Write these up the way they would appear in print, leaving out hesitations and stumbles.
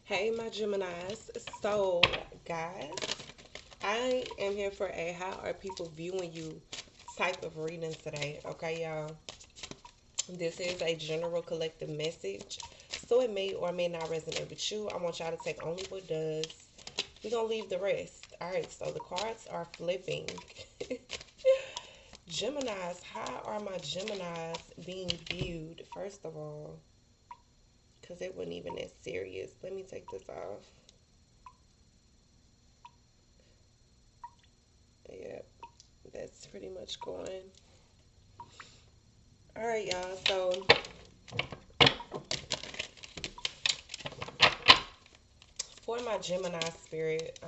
Hey, my Geminis. So, guys, I am here for a how are people viewing you type of reading today. Okay, y'all. This is a general collective message, so it may or may not resonate with you. I want y'all to take only what does. We're going to leave the rest. All right, so the cards are flipping. Geminis, how are my Geminis being viewed? First of all, because it wasn't even that serious. Let me take this off. Yep, that's pretty much going. All right, y'all. So for my Gemini spirit,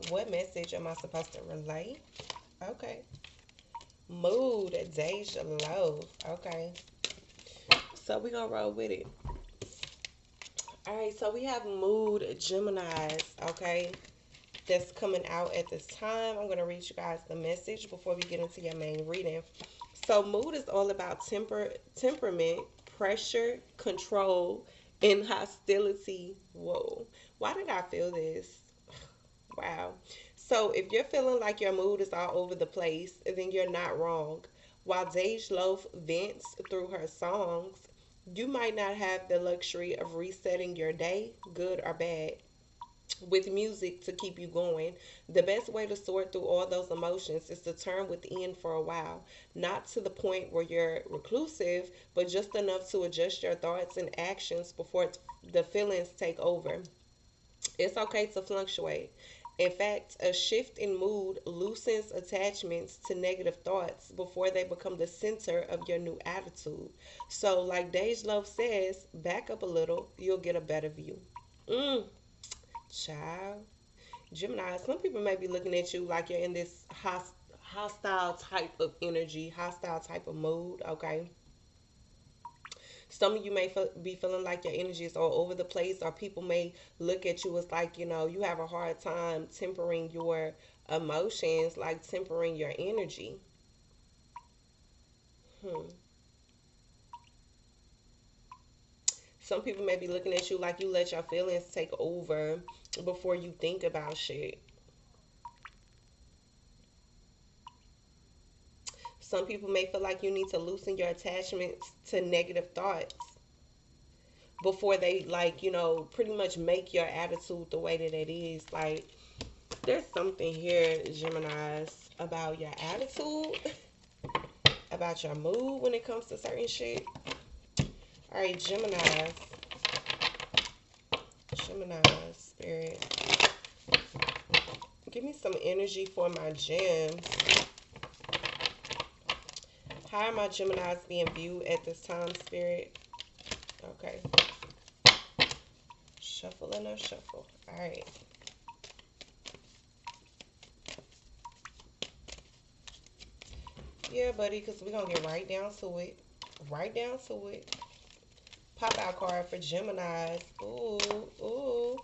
what message am I supposed to relay? Okay. Mood, deja low. Okay. So we gonna roll with it. All right. So we have mood Geminis. Okay. That's coming out at this time. I'm gonna read you guys the message before we get into your main reading. So mood is all about temperament, pressure, control, and hostility. Whoa. Why did I feel this? Wow. So if you're feeling like your mood is all over the place, then you're not wrong. While Dej Loaf vents through her songs, you might not have the luxury of resetting your day, good or bad, with music to keep you going. The best way to sort through all those emotions is to turn within for a while, not to the point where you're reclusive, but just enough to adjust your thoughts and actions before the feelings take over. It's okay to fluctuate. In fact, a shift in mood loosens attachments to negative thoughts before they become the center of your new attitude. So, like Dej Love says, back up a little, you'll get a better view. Mm, child. Gemini, some people may be looking at you like you're in this hostile type of energy, hostile type of mood, okay? Some of you may be feeling like your energy is all over the place, or people may look at you as like, you have a hard time tempering your emotions, like tempering your energy. Hmm. Some people may be looking at you like you let your feelings take over before you think about shit. Some people may feel like you need to loosen your attachments to negative thoughts before they, like, pretty much make your attitude the way that it is. Like, there's something here, Geminis, about your attitude, about your mood when it comes to certain shit. All right, Geminis, Gemini spirit, give me some energy for my gems. How are my Geminis being viewed at this time, spirit? Okay. Shuffle and a shuffle. All right. Yeah, buddy, because we're going to get right down to it. Right down to it. Pop out card for Geminis. Ooh, ooh.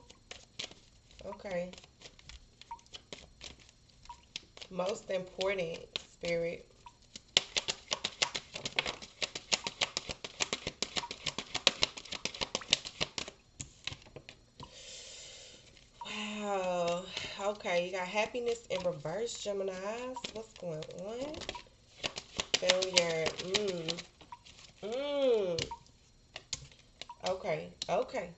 Okay. Most important, spirit. Wow. Okay, you got happiness in reverse, Geminis. What's going on? Failure. Mm. Okay. Okay.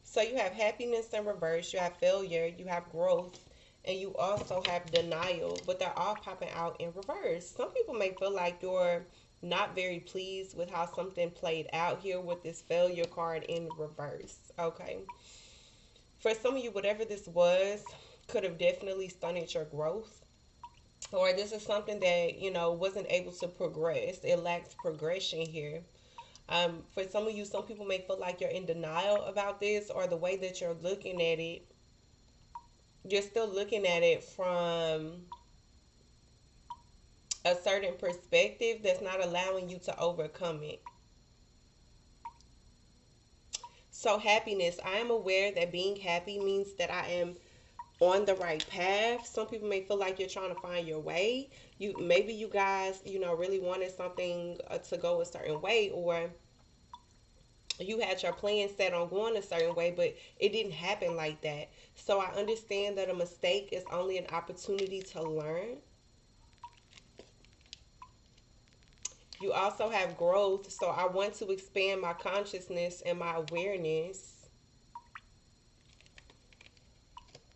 So you have happiness in reverse, you have failure, you have growth, and you also have denial, but they're all popping out in reverse. Some people may feel like you're not very pleased with how something played out here with this failure card in reverse. Okay. For some of you, whatever this was could have definitely stunted your growth. Or this is something that, wasn't able to progress. It lacks progression here. For some of you, some people may feel like you're in denial about this, or the way that you're looking at it, you're still looking at it from a certain perspective that's not allowing you to overcome it. So, happiness, I am aware that being happy means that I am on the right path. Some people may feel like you're trying to find your way. Maybe you guys, really wanted something to go a certain way, or you had your plan set on going a certain way, but it didn't happen like that. So I understand that a mistake is only an opportunity to learn. You also have growth, so I want to expand my consciousness and my awareness.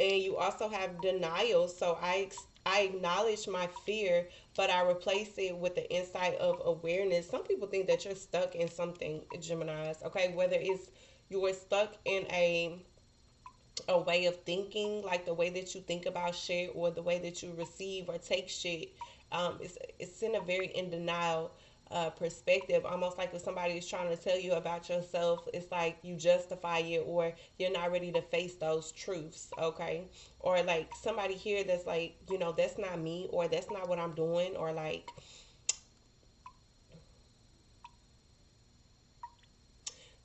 And you also have denial, so I acknowledge my fear, but I replace it with the insight of awareness. Some people think that you're stuck in something, Geminis, okay? Whether it's you are stuck in a way of thinking, like the way that you think about shit or the way that you receive or take shit. It's in a very in denial perspective, almost like if somebody is trying to tell you about yourself, it's like you justify it or you're not ready to face those truths, okay? Or like somebody here that's like, that's not me, or that's not what I'm doing, or like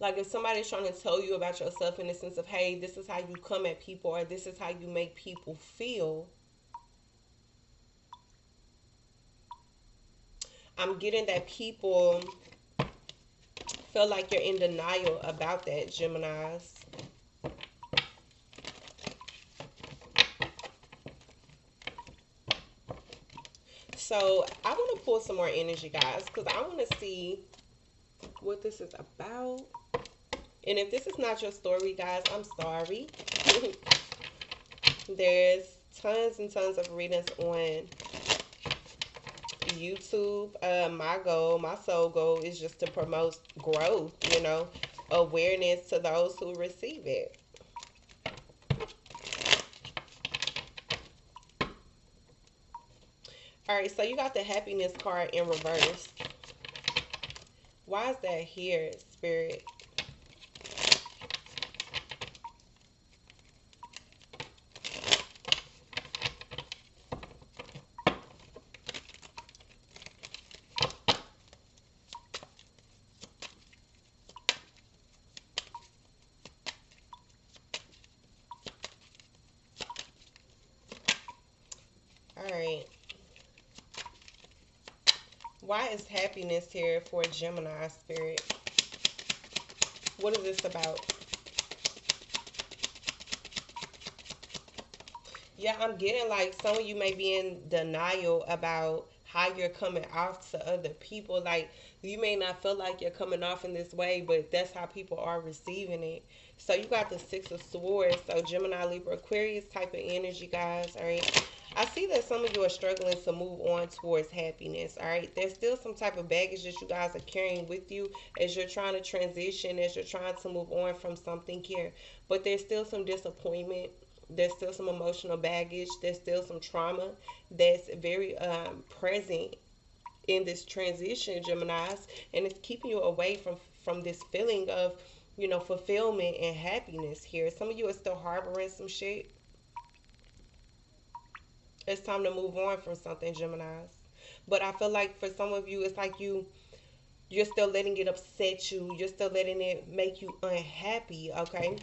if somebody's trying to tell you about yourself in the sense of, hey, this is how you come at people, or this is how you make people feel. I'm getting that people feel like you're in denial about that, Geminis. So I want to pull some more energy, guys, because I want to see what this is about. And if this is not your story, guys, I'm sorry. There's tons and tons of readings on YouTube. My sole goal is just to promote growth, awareness to those who receive it. All right, so you got the happiness card in reverse. Why is that here, Spirit? All right. Why is happiness here for Gemini, Spirit? What is this about? Yeah, I'm getting like some of you may be in denial about how you're coming off to other people. Like you may not feel like you're coming off in this way, but that's how people are receiving it. So you got the Six of Swords. So Gemini, Libra, Aquarius type of energy, guys. All right. I see that some of you are struggling to move on towards happiness. All right. There's still some type of baggage that you guys are carrying with you as you're trying to transition, as you're trying to move on from something here. But there's still some disappointment, there's still some emotional baggage, there's still some trauma that's very present in this transition, Geminis, and it's keeping you away from this feeling of fulfillment and happiness here. Some of you are still harboring some shit. It's time to move on from something, Geminis. But I feel like for some of you, it's like you're still letting it upset you, you're still letting it make you unhappy, okay?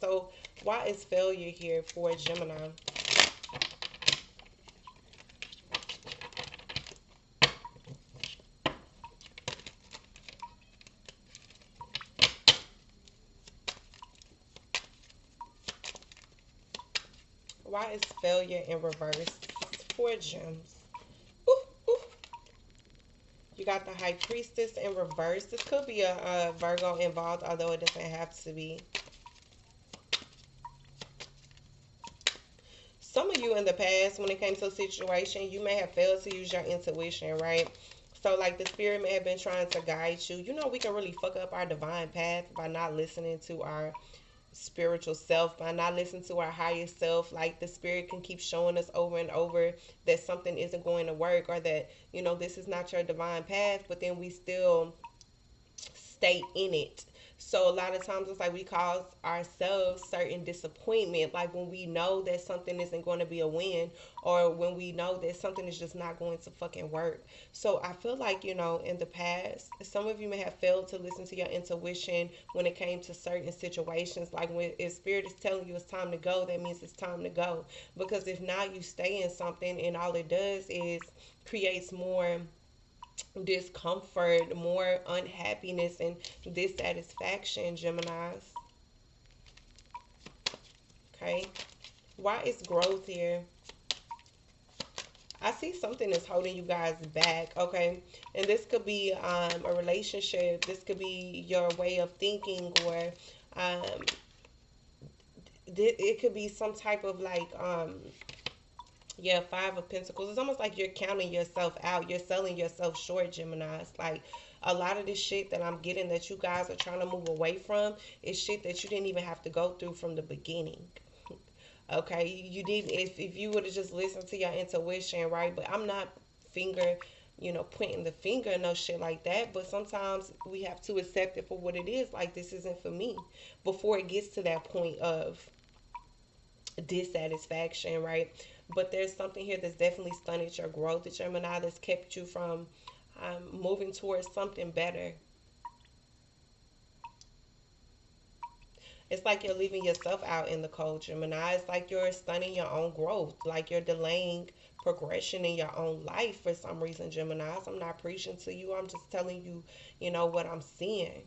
So why is failure here for Gemini? Why is failure in reverse for Gems? Ooh, ooh. You got the High Priestess in reverse. This could be a Virgo involved, although it doesn't have to be. Some of you in the past, when it came to a situation, you may have failed to use your intuition, right? So, like, the spirit may have been trying to guide you. We can really fuck up our divine path by not listening to our spiritual self, by not listening to our higher self. Like, the spirit can keep showing us over and over that something isn't going to work, or that, this is not your divine path, but then we still stay in it. So a lot of times it's like we cause ourselves certain disappointment, like when we know that something isn't going to be a win, or when we know that something is just not going to fucking work. So I feel like, in the past, some of you may have failed to listen to your intuition when it came to certain situations. Like when if spirit is telling you it's time to go, that means it's time to go. Because if not, you stay in something and all it does is creates more discomfort, more unhappiness, and dissatisfaction, Geminis. Okay. Why is growth here? I see something that's holding you guys back, okay? And this could be a relationship. This could be your way of thinking, or um, it could be some type of like, yeah, Five of Pentacles. It's almost like you're counting yourself out. You're selling yourself short, Gemini. Like a lot of this shit that I'm getting that you guys are trying to move away from is shit that you didn't even have to go through from the beginning. Okay, you didn't. If you would have just listened to your intuition, right? But I'm not finger, pointing the finger and no shit like that. But sometimes we have to accept it for what it is. Like this isn't for me. Before it gets to that point of dissatisfaction, right? But there's something here that's definitely stunted your growth, at Gemini, that's kept you from moving towards something better. It's like you're leaving yourself out in the cold, Gemini. It's like you're stunning your own growth, like you're delaying progression in your own life for some reason, Geminis. I'm not preaching to you. I'm just telling you, what I'm seeing.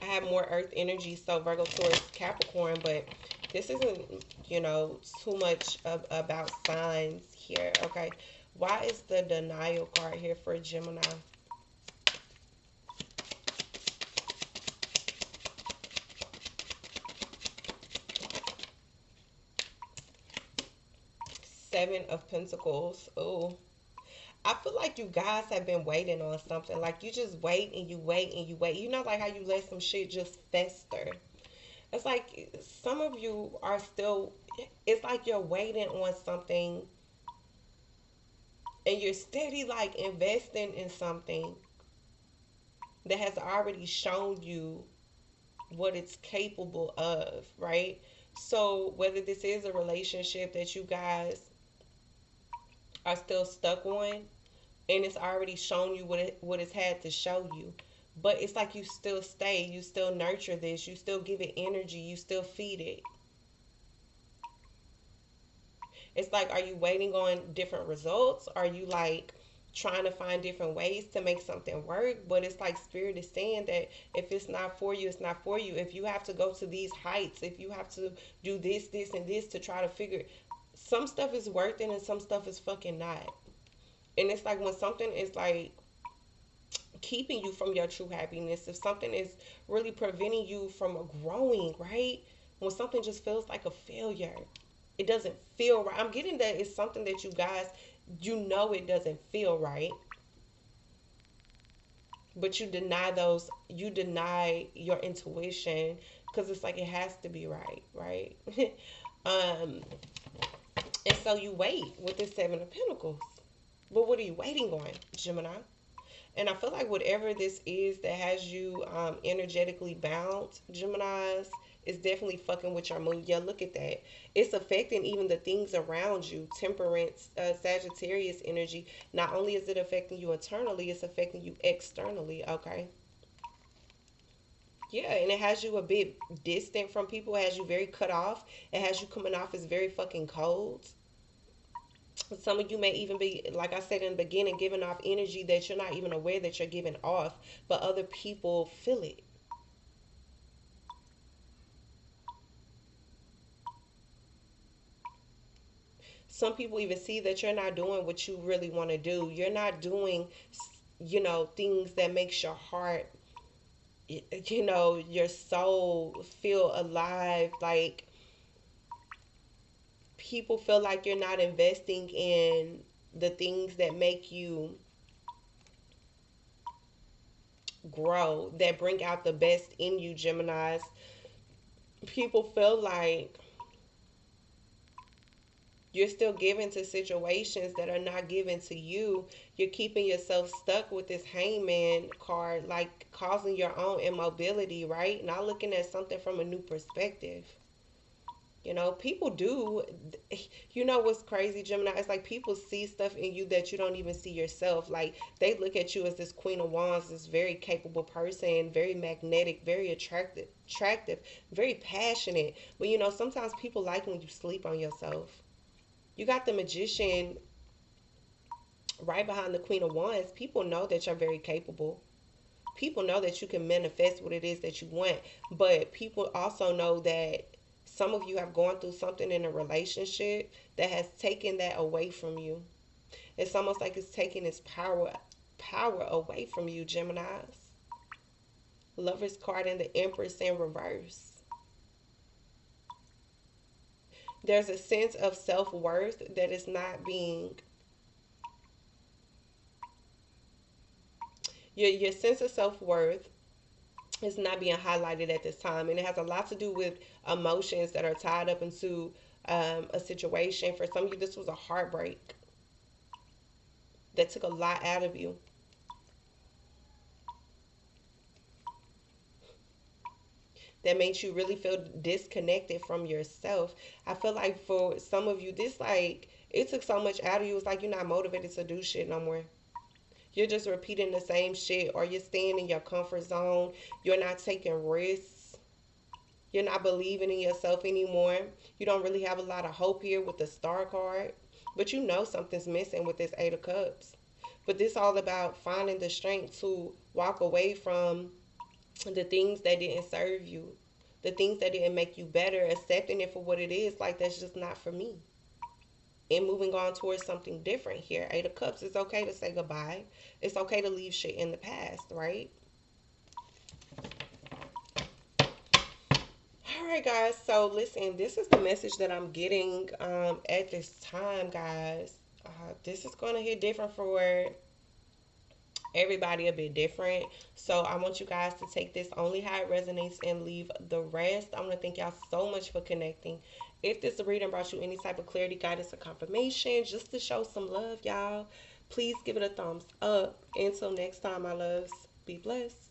I have more earth energy, so Virgo, Taurus, Capricorn, but this isn't, too much about signs here, okay? Why is the denial card here for Gemini? Seven of Pentacles. Oh, I feel like you guys have been waiting on something. Like you just wait and you wait and you wait. You know, like how you let some shit just fester. It's like some of you are still, it's like you're waiting on something and you're steady like investing in something that has already shown you what it's capable of, right? So whether this is a relationship that you guys are still stuck on and it's already shown you what it's had to show you, but it's like you still stay, you still nurture this, you still give it energy, you still feed it. It's like, are you waiting on different results? Are you like trying to find different ways to make something work? But it's like spirit is saying that if it's not for you, it's not for you. If you have to go to these heights, if you have to do this, this, and this to try to figure, some stuff is worth it and some stuff is fucking not. And it's like when something is like keeping you from your true happiness, if something is really preventing you from growing, right? When something just feels like a failure, it doesn't feel right. I'm getting that it's something that you guys, it doesn't feel right, but you deny your intuition because it's like it has to be right, right? um, and so you wait with the Seven of Pentacles. But what are you waiting on, Gemini? And I feel like whatever this is that has you energetically bound, Geminis, is definitely fucking with your mood. Yeah, look at that. It's affecting even the things around you. Temperance, Sagittarius energy. Not only is it affecting you internally, it's affecting you externally, okay? Yeah, and it has you a bit distant from people. It has you very cut off. It has you coming off as very fucking cold. Some of you may even be, like I said in the beginning, giving off energy that you're not even aware that you're giving off, but other people feel it. Some people even see that you're not doing what you really want to do. You're not doing, things that makes your heart, your soul feel alive. Like people feel like you're not investing in the things that make you grow, that bring out the best in you, Geminis. People feel like you're still given to situations that are not given to you. You're keeping yourself stuck with this hangman card, like causing your own immobility, right? Not looking at something from a new perspective. People do. What's crazy, Gemini? It's like people see stuff in you that you don't even see yourself. Like they look at you as this Queen of Wands, this very capable person, very magnetic, very attractive, very passionate. But sometimes people like when you sleep on yourself. You got the Magician Right behind the Queen of Wands, people know that you're very capable. People know that you can manifest what it is that you want, but people also know that some of you have gone through something in a relationship that has taken that away from you. It's almost like it's taking its power away from you, Geminis. Lover's card and the Empress in reverse. There's a sense of self-worth that is not being your sense of self-worth is not being highlighted at this time, and it has a lot to do with emotions that are tied up into a situation. For some of you, this was a heartbreak that took a lot out of you. That makes you really feel disconnected from yourself. I feel like for some of you, this like it took so much out of you. It's like you're not motivated to do shit no more. You're just repeating the same shit, or you're staying in your comfort zone. You're not taking risks. You're not believing in yourself anymore. You don't really have a lot of hope here with the Star card, but you know something's missing with this Eight of Cups. But this all about finding the strength to walk away from the things that didn't serve you, the things that didn't make you better, accepting it for what it is. Like, that's just not for me. And moving on towards something different here. Eight of Cups, it's okay to say goodbye. It's okay to leave shit in the past, right? All right, guys. So, listen, this is the message that I'm getting at this time, guys. This is going to hit different for everybody, a bit different. So I want you guys to take this only how it resonates and leave the rest. I want to thank y'all so much for connecting. If this reading brought you any type of clarity, guidance, or confirmation, just to show some love, y'all, please give it a thumbs up. Until next time, my loves, be blessed.